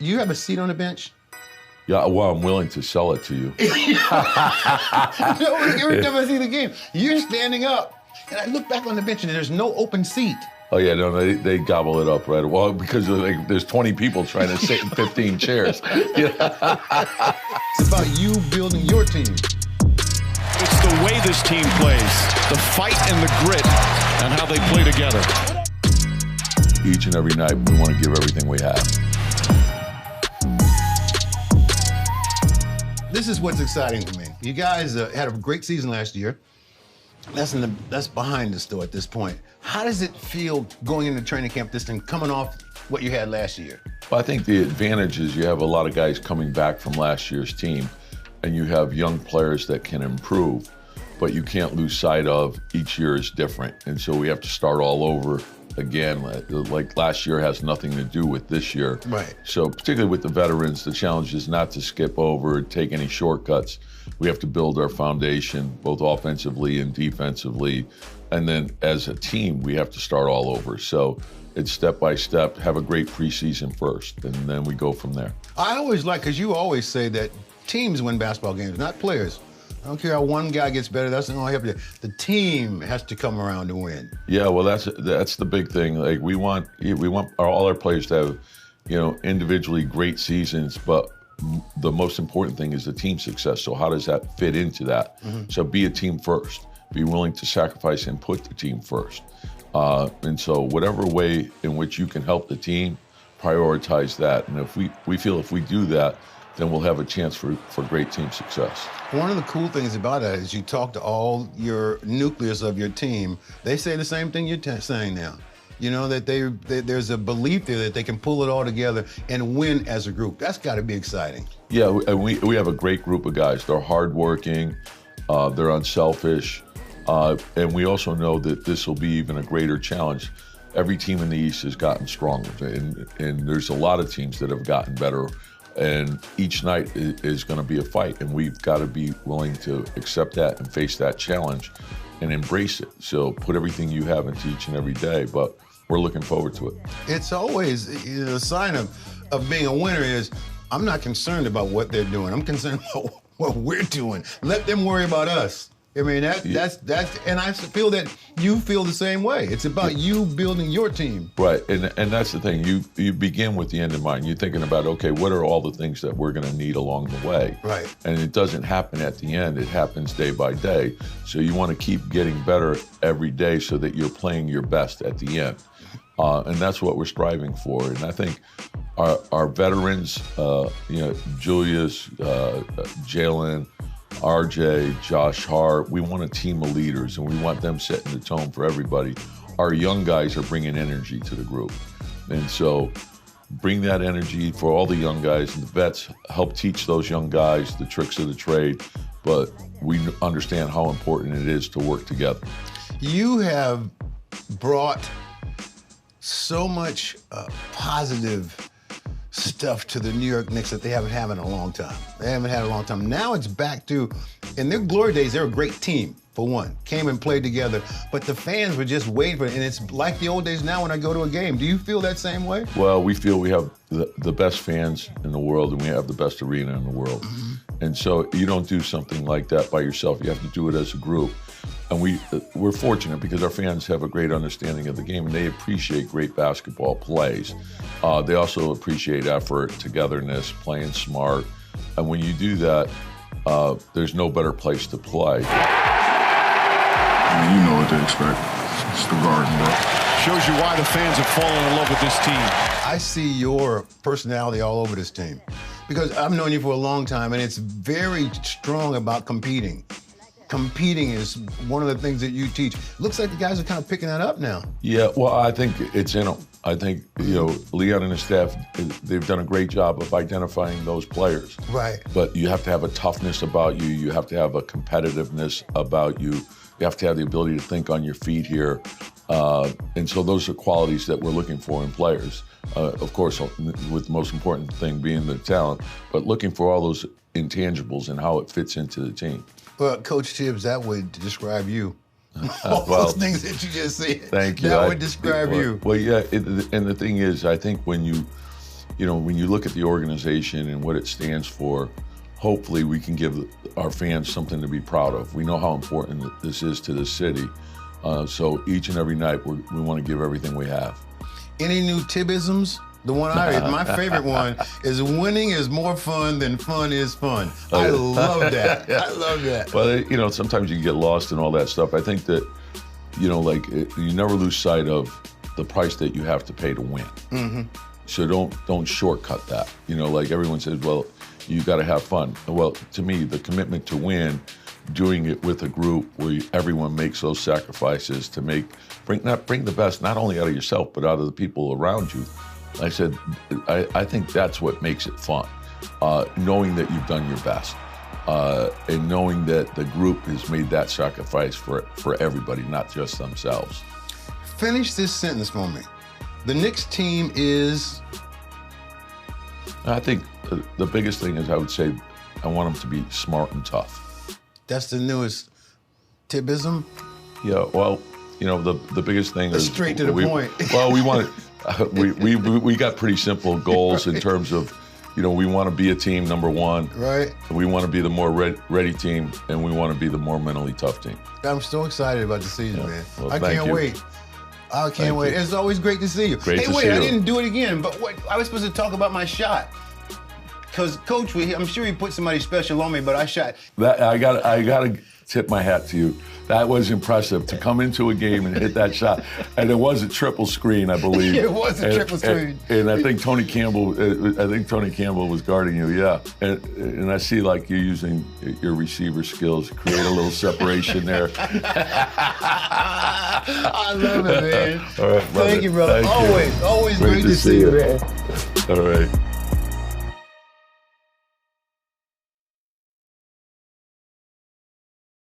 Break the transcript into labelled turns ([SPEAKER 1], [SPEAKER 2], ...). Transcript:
[SPEAKER 1] You have a seat on the bench?
[SPEAKER 2] Yeah, well, I'm willing to sell it to you.
[SPEAKER 1] Every time I see the game, you're standing up, and I look back on the bench and there's no open seat.
[SPEAKER 2] Oh yeah, no, they gobble it up right. Well, because there's 20 people trying to sit in 15 chairs.
[SPEAKER 1] It's about you building your team.
[SPEAKER 3] It's the way this team plays, the fight and the grit, and how they play together.
[SPEAKER 2] Each and every night, we want to give everything we have.
[SPEAKER 1] This is what's exciting for me. You guys had a great season last year. That's behind us, though, at this point. How does it feel going into training camp this thing, coming off what you had last year?
[SPEAKER 2] Well, I think the advantage is you have a lot of guys coming back from last year's team, and you have young players that can improve, but you can't lose sight of each year is different. And so we have to start all over again. Like last year has nothing to do with this year.
[SPEAKER 1] Right.
[SPEAKER 2] So particularly with the veterans, the challenge is not to skip over, take any shortcuts. We have to build our foundation, both offensively and defensively. And then as a team, we have to start all over. So it's step by step, have a great preseason first, and then we go from there.
[SPEAKER 1] I always like, because you always say that teams win basketball games, not players. I don't care how one guy gets better, that's not gonna help you. The team has to come around to win.
[SPEAKER 2] Yeah, well, that's the big thing. Like we want all our players to have, individually great seasons, but the most important thing is the team success. So how does that fit into that? Mm-hmm. So be a team first. Be willing to sacrifice and put the team first. And so whatever way in which you can help the team, prioritize that. And if we feel if we do that, then we'll have a chance for great team success.
[SPEAKER 1] One of the cool things about that is you talk to all your nucleus of your team. They say the same thing you're saying now. That there's a belief there that they can pull it all together and win as a group. That's got to be exciting.
[SPEAKER 2] Yeah, we have a great group of guys. They're hardworking, they're unselfish, and we also know that this will be even a greater challenge. Every team in the East has gotten stronger, and there's a lot of teams that have gotten better. And each night is going to be a fight, and we've got to be willing to accept that and face that challenge and embrace it. So put everything you have into each and every day, but we're looking forward to it.
[SPEAKER 1] It's always a sign of being a winner is I'm not concerned about what they're doing. I'm concerned about what we're doing. Let them worry about us. I mean, that's, and I feel that you feel the same way. It's about you building your team.
[SPEAKER 2] Right, and that's the thing. You begin with the end in mind. You're thinking about, okay, what are all the things that we're going to need along the way?
[SPEAKER 1] Right.
[SPEAKER 2] And it doesn't happen at the end. It happens day by day. So you want to keep getting better every day so that you're playing your best at the end. And that's what we're striving for. And I think our veterans, Julius, Jalen, RJ, Josh Hart, we want a team of leaders, and we want them setting the tone for everybody. Our young guys are bringing energy to the group. And so bring that energy for all the young guys, and the vets help teach those young guys the tricks of the trade, but we understand how important it is to work together.
[SPEAKER 1] You have brought so much positive stuff to the New York Knicks that they haven't had in a long time. Now it's back to, in their glory days, they're a great team, for one. Came and played together, but the fans were just waiting for it. And it's like the old days now when I go to a game. Do you feel that same way?
[SPEAKER 2] Well, we feel we have the best fans in the world, and we have the best arena in the world. Mm-hmm. And so you don't do something like that by yourself. You have to do it as a group. And we're fortunate because our fans have a great understanding of the game, and they appreciate great basketball plays. They also appreciate effort, togetherness, playing smart. And when you do that, there's no better place to play.
[SPEAKER 4] You know what to expect. It's the Garden, bro.
[SPEAKER 3] Shows you why the fans have fallen in love with this team.
[SPEAKER 1] I see your personality all over this team because I've known you for a long time, and it's very strong about competing. Competing is one of the things that you teach. Looks like the guys are kind of picking that up now.
[SPEAKER 2] Yeah, well, I think it's in them. I think, Leon and his staff, they've done a great job of identifying those players.
[SPEAKER 1] Right.
[SPEAKER 2] But you have to have a toughness about you. You have to have a competitiveness about you. You have to have the ability to think on your feet here. And so those are qualities that we're looking for in players. Of course, with the most important thing being the talent, but looking for all those intangibles and how it fits into the team.
[SPEAKER 1] Well, Coach Tibbs, that would describe you. All those things that you just said.
[SPEAKER 2] Thank you.
[SPEAKER 1] That would describe you.
[SPEAKER 2] Well, yeah, and the thing is, I think when you when you look at the organization and what it stands for, hopefully we can give our fans something to be proud of. We know how important this is to the city. So each and every night we want to give everything we have.
[SPEAKER 1] Any new Tibbisms? The one I heard, my favorite one is winning is more fun than fun is fun. I love that. I love that.
[SPEAKER 2] Well, sometimes you get lost in all that stuff. I think that, you never lose sight of the price that you have to pay to win. Mm-hmm. So don't shortcut that. Everyone says, well, you got to have fun. Well, to me, the commitment to win, doing it with a group where everyone makes those sacrifices to bring the best not only out of yourself but out of the people around you. I said, I think that's what makes it fun. Knowing that you've done your best, and knowing that the group has made that sacrifice for everybody, not just themselves.
[SPEAKER 1] Finish this sentence for me. The Knicks team is?
[SPEAKER 2] I think the biggest thing is I would say I want them to be smart and tough.
[SPEAKER 1] That's the newest Tibbism?
[SPEAKER 2] Yeah, well, the biggest thing is
[SPEAKER 1] straight to the point.
[SPEAKER 2] Well, we want we got pretty simple goals in terms of, we want to be a team, number one.
[SPEAKER 1] Right.
[SPEAKER 2] We want to be the more ready team, and we want to be the more mentally tough team.
[SPEAKER 1] I'm so excited about the season, man.
[SPEAKER 2] Well,
[SPEAKER 1] I can't wait. I can't wait. It's always great to see you.
[SPEAKER 2] Great to
[SPEAKER 1] wait,
[SPEAKER 2] see you.
[SPEAKER 1] I didn't do it again, but what? I was supposed to talk about my shot. Because Coach, I'm sure he put somebody special on me, but I shot.
[SPEAKER 2] I got to tip my hat to you. That was impressive to come into a game and hit that shot. And it was a triple screen, I believe.
[SPEAKER 1] It was a triple screen.
[SPEAKER 2] And I think Tony Campbell was guarding you, yeah. And I see you're using your receiver skills to create a little separation there.
[SPEAKER 1] I love it, man.
[SPEAKER 2] All right,
[SPEAKER 1] Thank you, brother.
[SPEAKER 2] Thank you.
[SPEAKER 1] Always great to see you, man.
[SPEAKER 2] All right.